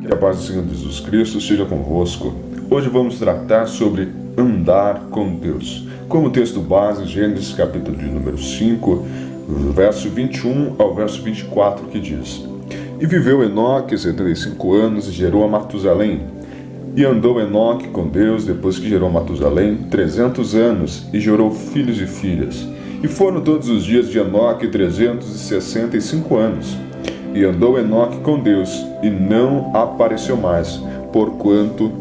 Que a paz do Senhor Jesus Cristo esteja convosco. Hoje vamos tratar sobre andar com Deus. Como texto base, Gênesis capítulo de número 5, verso 21 ao verso 24, que diz: E viveu Enoque 75 anos e gerou a Matusalém. E andou Enoque com Deus, depois que gerou Matusalém, 300 anos, e gerou filhos e filhas. E foram todos os dias de Enoque 365 anos. E andou Enoque com Deus, e não apareceu mais, porquanto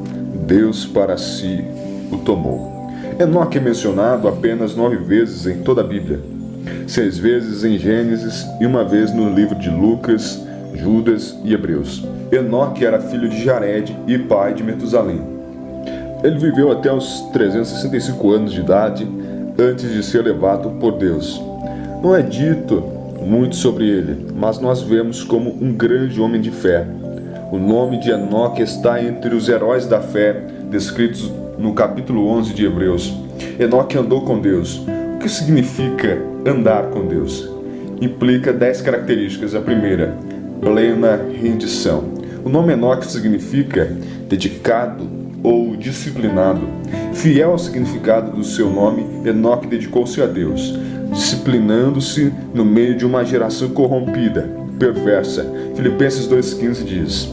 Deus para si o tomou. Enoque é mencionado apenas 9 vezes em toda a Bíblia. 6 vezes em Gênesis e 1 vez no livro de Lucas, Judas e Hebreus. Enoque era filho de Jared e pai de Metusalém. Ele viveu até os 365 anos de idade antes de ser levado por Deus. Não é dito muito sobre ele, mas nós vemos como um grande homem de fé. O nome de Enoque está entre os heróis da fé descritos no capítulo 11 de Hebreus. Enoque andou com Deus. O que significa andar com Deus? Implica 10 características. A primeira, plena rendição. O nome Enoque significa dedicado ou disciplinado. Fiel ao significado do seu nome, Enoque dedicou-se a Deus, disciplinando-se no meio de uma geração corrompida, perversa. Filipenses 2,15 diz: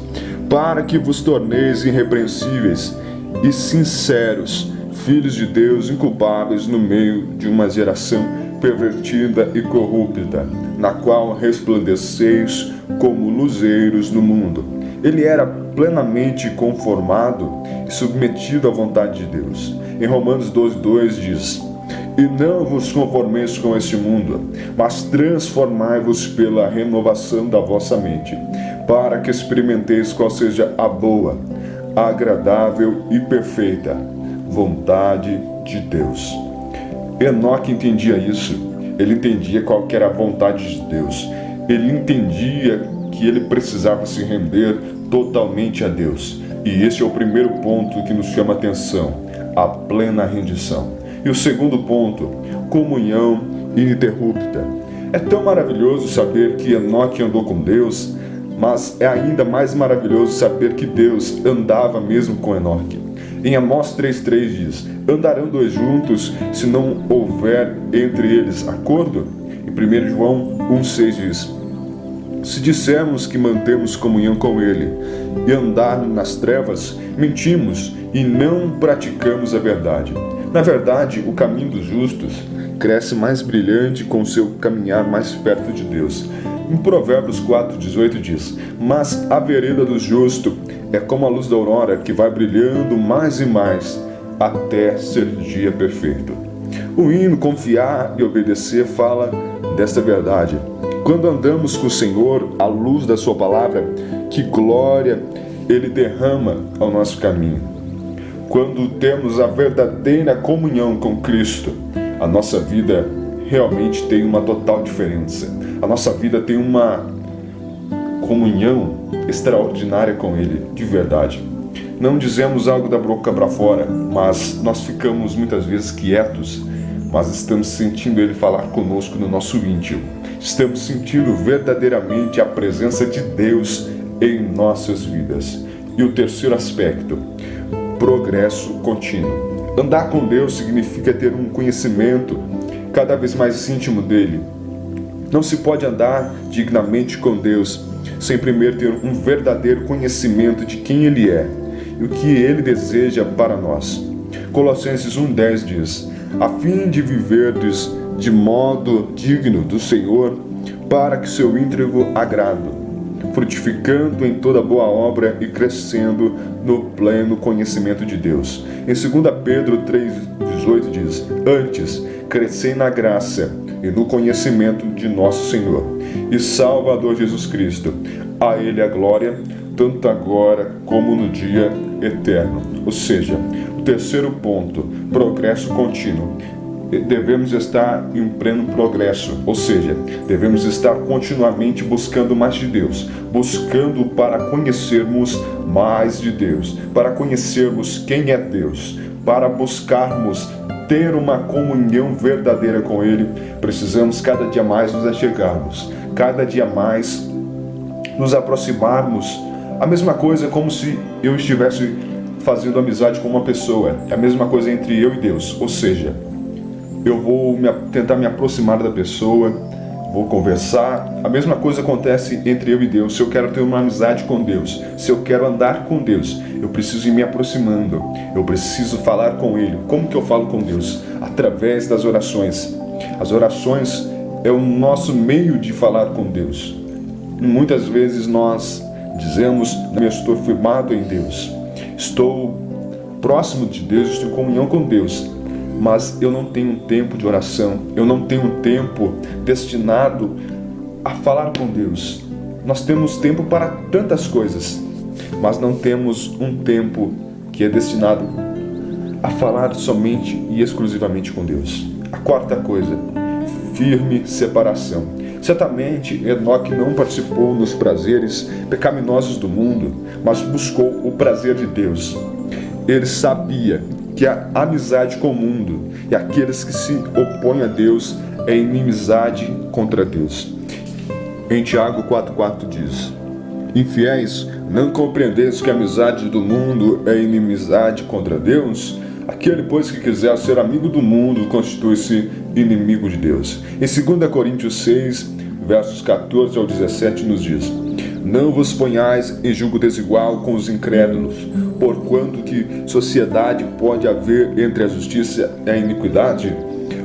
Para que vos torneis irrepreensíveis e sinceros, filhos de Deus inculpáveis no meio de uma geração pervertida e corrupta, na qual resplandeceis como luzeiros no mundo. Ele era plenamente conformado e submetido à vontade de Deus. Em Romanos 12,2 diz: E não vos conformeis com este mundo, mas transformai-vos pela renovação da vossa mente, para que experimenteis qual seja a boa, agradável e perfeita vontade de Deus. Enoque entendia isso. Ele entendia qual era a vontade de Deus. Ele entendia que ele precisava se render totalmente a Deus. E esse é o primeiro ponto que nos chama a atenção: a plena rendição. E o segundo ponto, comunhão ininterrupta. É tão maravilhoso saber que Enoque andou com Deus, mas é ainda mais maravilhoso saber que Deus andava mesmo com Enoque. Em Amós 3,3 diz: Andarão dois juntos se não houver entre eles acordo? Em 1 João 1,6 diz: Se dissermos que mantemos comunhão com Ele e andarmos nas trevas, mentimos e não praticamos a verdade. Na verdade, o caminho dos justos cresce mais brilhante com o seu caminhar mais perto de Deus. Em Provérbios 4,18 diz: Mas a vereda do justo é como a luz da aurora, que vai brilhando mais e mais, até ser dia perfeito. O hino Confiar e Obedecer fala desta verdade. Quando andamos com o Senhor, à luz da sua palavra, que glória Ele derrama ao nosso caminho. Quando temos a verdadeira comunhão com Cristo, a nossa vida realmente tem uma total diferença. A nossa vida tem uma comunhão extraordinária com Ele, de verdade. Não dizemos algo da boca para fora, mas nós ficamos muitas vezes quietos, mas estamos sentindo Ele falar conosco no nosso íntimo. Estamos sentindo verdadeiramente a presença de Deus em nossas vidas. E o terceiro aspecto, progresso contínuo. Andar com Deus significa ter um conhecimento cada vez mais íntimo dele. Não se pode andar dignamente com Deus sem primeiro ter um verdadeiro conhecimento de quem Ele é e o que Ele deseja para nós. Colossenses 1,10 diz: A fim de viverdes de modo digno do Senhor, para que seu íntegro agrado, frutificando em toda boa obra e crescendo no pleno conhecimento de Deus. Em 2 Pedro 3,18 diz: Antes, crescei na graça e no conhecimento de nosso Senhor e Salvador Jesus Cristo. A Ele a glória, tanto agora como no dia eterno. Ou seja, o terceiro ponto, progresso contínuo. Devemos estar em pleno progresso, ou seja, devemos estar continuamente buscando mais de Deus, buscando para conhecermos mais de Deus, para conhecermos quem é Deus, para buscarmos ter uma comunhão verdadeira com Ele. Precisamos cada dia mais nos achegarmos, cada dia mais nos aproximarmos A mesma coisa é como se eu estivesse fazendo amizade com uma pessoa. É a mesma coisa entre eu e Deus. Ou seja, eu vou tentar me aproximar da pessoa, vou conversar. A mesma coisa acontece entre eu e Deus. Se eu quero ter uma amizade com Deus, se eu quero andar com Deus, eu preciso ir me aproximando. Eu preciso falar com Ele. Como que eu falo com Deus? Através das orações. As orações é o nosso meio de falar com Deus. Muitas vezes nós dizemos: eu estou firmado em Deus, estou próximo de Deus, estou em comunhão com Deus, mas eu não tenho um tempo de oração, eu não tenho um tempo destinado a falar com Deus. Nós temos tempo para tantas coisas, mas não temos um tempo que é destinado a falar somente e exclusivamente com Deus. A quarta coisa, firme separação. Certamente Enoque não participou nos prazeres pecaminosos do mundo, mas buscou o prazer de Deus. Ele sabia que a amizade com o mundo e aqueles que se opõem a Deus é inimizade contra Deus. Em Tiago 4,4 diz: infiéis, não compreendeis que a amizade do mundo é inimizade contra Deus? Aquele, pois, que quiser ser amigo do mundo, constitui-se inimigo de Deus. Em 2 Coríntios 6, versos 14 ao 17, nos diz: não vos ponhais em julgo desigual com os incrédulos, porquanto que sociedade pode haver entre a justiça e a iniquidade?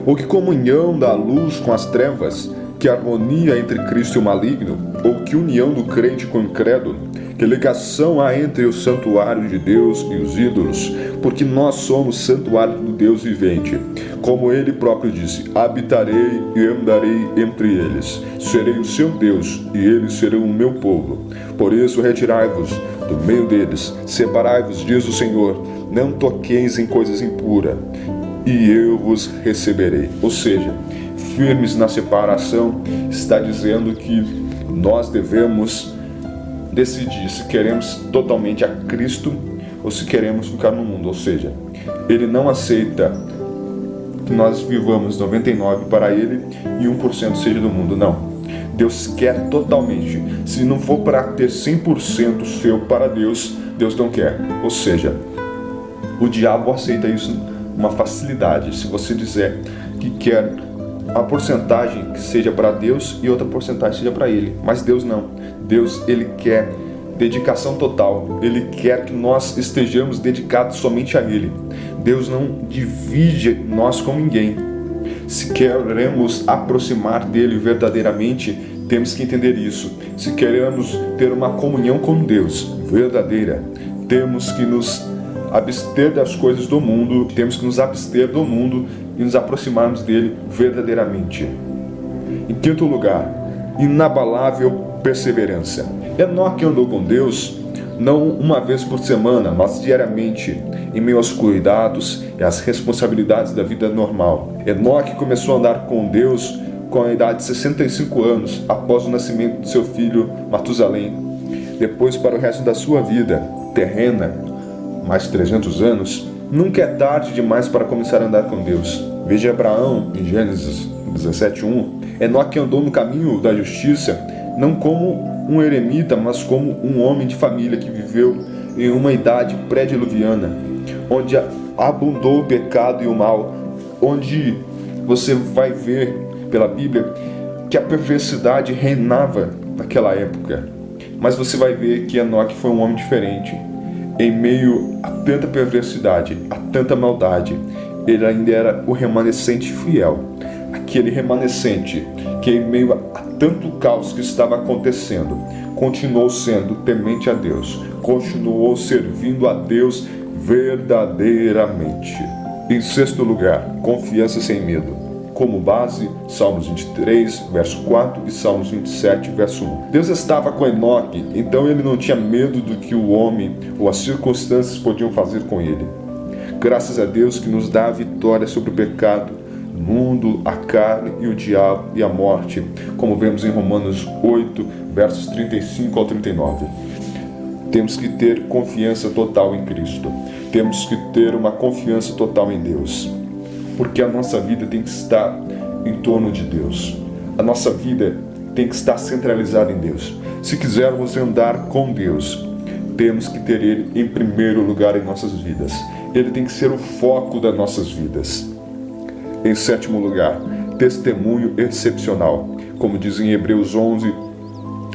Ou que comunhão da luz com as trevas? Que harmonia entre Cristo e o maligno? Ou que união do crente com o incrédulo? Que ligação há entre o santuário de Deus e os ídolos? Porque nós somos santuário do Deus vivente. Como Ele próprio disse: habitarei e andarei entre eles. Serei o seu Deus e eles serão o meu povo. Por isso retirai-vos do meio deles, separai-vos, diz o Senhor. Não toqueis em coisas impuras, e eu vos receberei. Ou seja, firmes na separação, está dizendo que nós devemos decidir se queremos totalmente a Cristo ou se queremos ficar no mundo. Ou seja, Ele não aceita que nós vivamos 99% para Ele e 1% seja do mundo. Não. Deus quer totalmente. Se não for para ter 100% seu para Deus, Deus não quer. Ou seja, o diabo aceita isso uma facilidade. Se você dizer que quer a porcentagem que seja para Deus e outra porcentagem seja para Ele. Mas Deus não. Deus, Ele quer dedicação total. Ele quer que nós estejamos dedicados somente a Ele. Deus não divide nós com ninguém. Se queremos aproximar dEle verdadeiramente, temos que entender isso. Se queremos ter uma comunhão com Deus verdadeira, temos que nos abster das coisas do mundo, temos que nos abster do mundo e nos aproximarmos dele verdadeiramente. Em quinto lugar, inabalável perseverança. Enoque andou com Deus não uma vez por semana, mas diariamente, em meio aos cuidados e às responsabilidades da vida normal. Enoque começou a andar com Deus com a idade de 65 anos, após o nascimento de seu filho Matusalém. Depois, para o resto da sua vida terrena, mais 300 anos, nunca é tarde demais para começar a andar com Deus. Veja Abraão em Gênesis 17:1. Enoque andou no caminho da justiça, não como um eremita, mas como um homem de família que viveu em uma idade pré-diluviana, onde abundou o pecado e o mal, onde você vai ver pela Bíblia que a perversidade reinava naquela época. Mas você vai ver que Enoque foi um homem diferente. Em meio a tanta perversidade, a tanta maldade, ele ainda era o remanescente fiel. Aquele remanescente que, em meio a tanto caos que estava acontecendo, continuou sendo temente a Deus, continuou servindo a Deus verdadeiramente. Em sexto lugar, confiança sem medo. Como base, Salmos 23, verso 4 e Salmos 27, verso 1. Deus estava com Enoque, então ele não tinha medo do que o homem ou as circunstâncias podiam fazer com ele. Graças a Deus que nos dá a vitória sobre o pecado, o mundo, a carne e o diabo e a morte, como vemos em Romanos 8, versos 35 ao 39. Temos que ter confiança total em Cristo. Temos que ter uma confiança total em Deus. Porque a nossa vida tem que estar em torno de Deus. A nossa vida tem que estar centralizada em Deus. Se quisermos andar com Deus, temos que ter Ele em primeiro lugar em nossas vidas. Ele tem que ser o foco das nossas vidas. Em sétimo lugar, testemunho excepcional, como diz em Hebreus 11,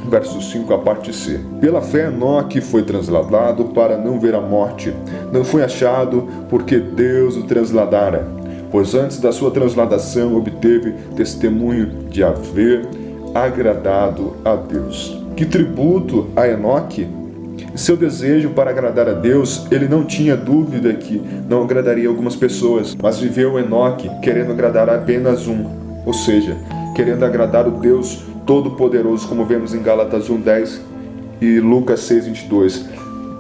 verso 5, a parte C. Pela fé, Enoque foi trasladado para não ver a morte. Não foi achado porque Deus o trasladara, pois antes da sua transladação obteve testemunho de haver agradado a Deus. Que tributo a Enoque! Seu desejo para agradar a Deus, ele não tinha dúvida que não agradaria algumas pessoas, mas viveu Enoque querendo agradar apenas um, ou seja, querendo agradar o Deus Todo-Poderoso, como vemos em Gálatas 1:10 e Lucas 6:22.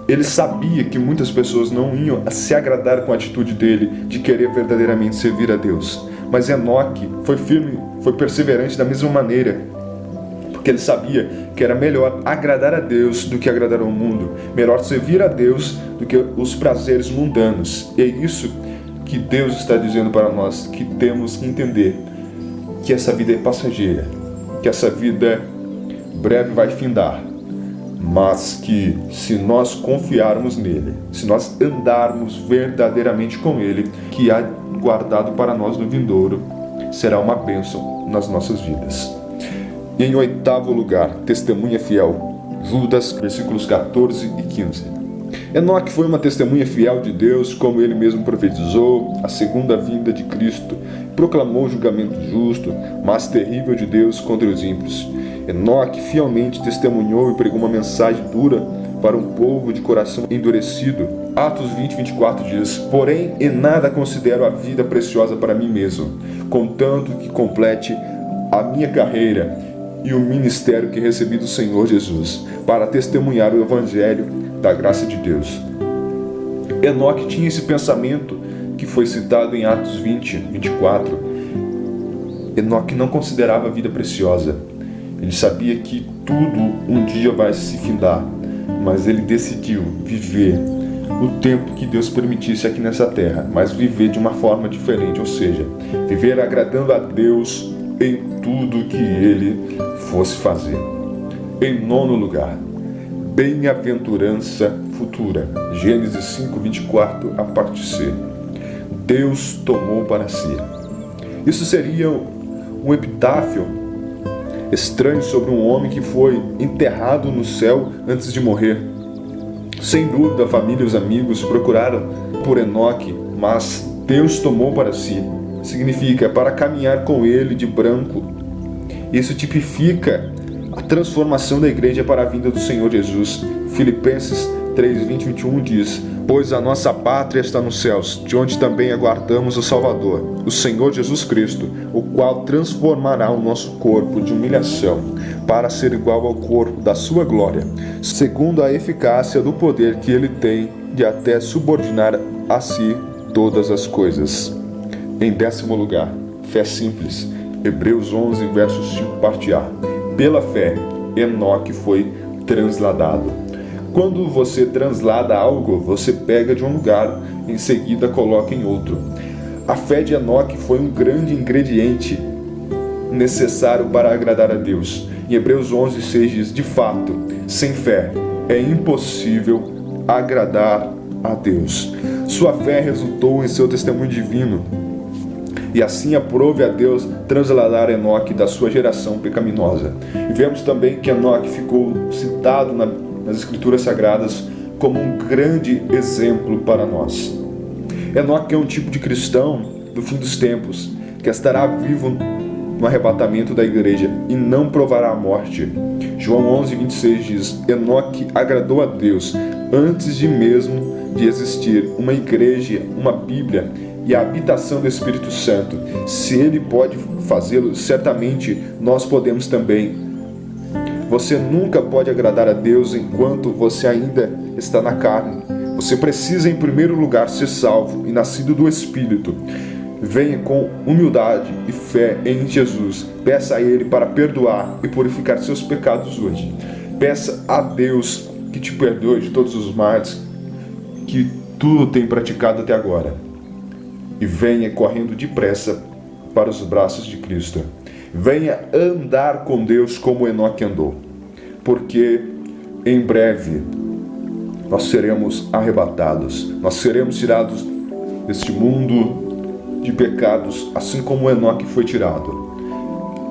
Ele sabia que muitas pessoas não iam se agradar com a atitude dele de querer verdadeiramente servir a Deus. Mas Enoque foi firme, foi perseverante da mesma maneira, porque ele sabia que era melhor agradar a Deus do que agradar ao mundo, melhor servir a Deus do que os prazeres mundanos. E é isso que Deus está dizendo para nós, que temos que entender que essa vida é passageira, que essa vida breve vai findar, mas que se nós confiarmos nele, se nós andarmos verdadeiramente com ele, que há guardado para nós no vindouro, será uma bênção nas nossas vidas. E em oitavo lugar, testemunha fiel, Judas, versículos 14 e 15. Enoque foi uma testemunha fiel de Deus, como ele mesmo profetizou a segunda vinda de Cristo, proclamou o julgamento justo, mas terrível de Deus contra os ímpios. Enoque fielmente testemunhou e pregou uma mensagem dura para um povo de coração endurecido. Atos 20:24 diz: porém, em nada considero a vida preciosa para mim mesmo, contanto que complete a minha carreira e o ministério que recebi do Senhor Jesus, para testemunhar o Evangelho da graça de Deus. Enoque tinha esse pensamento que foi citado em Atos 20:24. Enoque não considerava a vida preciosa. Ele sabia que tudo um dia vai se findar, mas ele decidiu viver o tempo que Deus permitisse aqui nessa terra, mas viver de uma forma diferente, ou seja, viver agradando a Deus em tudo que ele fosse fazer. Em nono lugar, bem-aventurança futura. Gênesis 5:24, a parte C. Deus tomou para si. Isso seria um epitáfio estranho sobre um homem que foi enterrado no céu antes de morrer. Sem dúvida, a família e os amigos procuraram por Enoque, mas Deus tomou para si. Significa para caminhar com ele de branco. Isso tipifica a transformação da igreja para a vinda do Senhor Jesus. Filipenses 3:20-21 diz: pois a nossa pátria está nos céus, de onde também aguardamos o Salvador, o Senhor Jesus Cristo, o qual transformará o nosso corpo de humilhação para ser igual ao corpo da sua glória, segundo a eficácia do poder que ele tem de até subordinar a si todas as coisas. Em décimo lugar, fé simples. Hebreus 11, verso 5, parte A. Pela fé, Enoque foi transladado. Quando você translada algo, você pega de um lugar, em seguida coloca em outro. A fé de Enoque foi um grande ingrediente necessário para agradar a Deus. Em Hebreus 11, 6 diz: de fato, sem fé é impossível agradar a Deus. Sua fé resultou em seu testemunho divino, e assim aprove a Deus transladar Enoque da sua geração pecaminosa. E vemos também que Enoque ficou citado nas Escrituras Sagradas como um grande exemplo para nós. Enoque é um tipo de cristão do fim dos tempos, que estará vivo no arrebatamento da igreja e não provará a morte. João 11:26 diz: Enoque agradou a Deus antes de mesmo de existir uma igreja, uma Bíblia e a habitação do Espírito Santo. Se ele pode fazê-lo, certamente nós podemos também. Você nunca pode agradar a Deus enquanto você ainda está na carne. Você precisa, em primeiro lugar, ser salvo e nascido do Espírito. Venha com humildade e fé em Jesus. Peça a Ele para perdoar e purificar seus pecados hoje. Peça a Deus que te perdoe de todos os males que tu tem praticado até agora. E venha correndo depressa para os braços de Cristo. Venha andar com Deus como Enoque andou. Porque em breve nós seremos arrebatados, nós seremos tirados deste mundo de pecados, assim como Enoque foi tirado.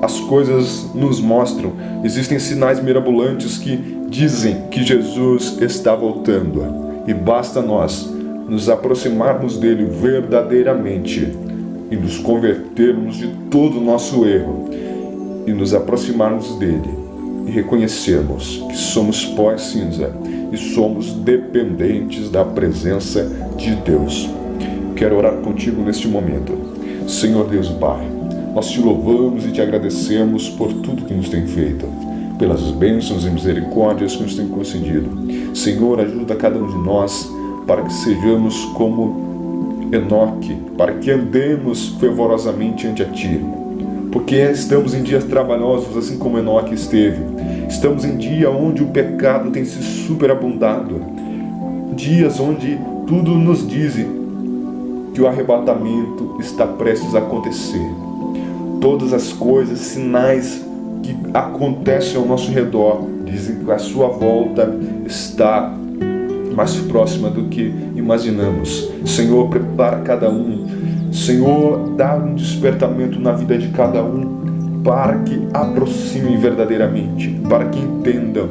As coisas nos mostram, existem sinais mirabolantes que dizem que Jesus está voltando, e basta nós nos aproximarmos dele verdadeiramente e nos convertermos de todo o nosso erro e nos aproximarmos dele e reconhecermos que somos pó e cinza e somos dependentes da presença de Deus. Quero orar contigo neste momento. Senhor Deus e Pai, nós te louvamos e te agradecemos por tudo que nos tem feito, pelas bênçãos e misericórdias que nos tem concedido. Senhor, ajuda cada um de nós para que sejamos como Enoque, para que andemos fervorosamente ante a Ti, porque estamos em dias trabalhosos, assim como Enoque esteve. Estamos em dia onde o pecado tem se superabundado, dias onde tudo nos diz que o arrebatamento está prestes a acontecer. Todas as coisas, sinais que acontecem ao nosso redor dizem que a sua volta está mais próxima do que imaginamos. Senhor, prepara cada um. Senhor, dá um despertamento na vida de cada um para que aproximem verdadeiramente, para que entendam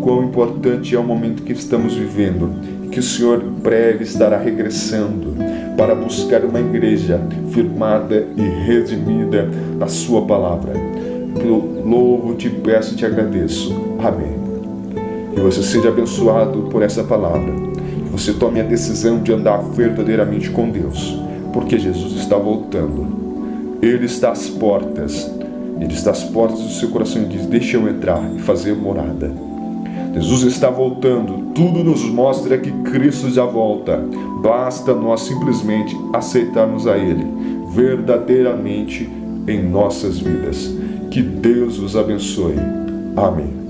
quão importante é o momento que estamos vivendo e que o Senhor breve estará regressando para buscar uma igreja firmada e redimida na sua palavra. Eu louvo, te peço e te agradeço. Amém. Que você seja abençoado por essa palavra. Que você tome a decisão de andar verdadeiramente com Deus, porque Jesus está voltando. Ele está às portas. Ele está às portas do seu coração e diz: deixa eu entrar e fazer morada. Jesus está voltando. Tudo nos mostra que Cristo já volta. Basta nós simplesmente aceitarmos a Ele verdadeiramente em nossas vidas. Que Deus os abençoe. Amém.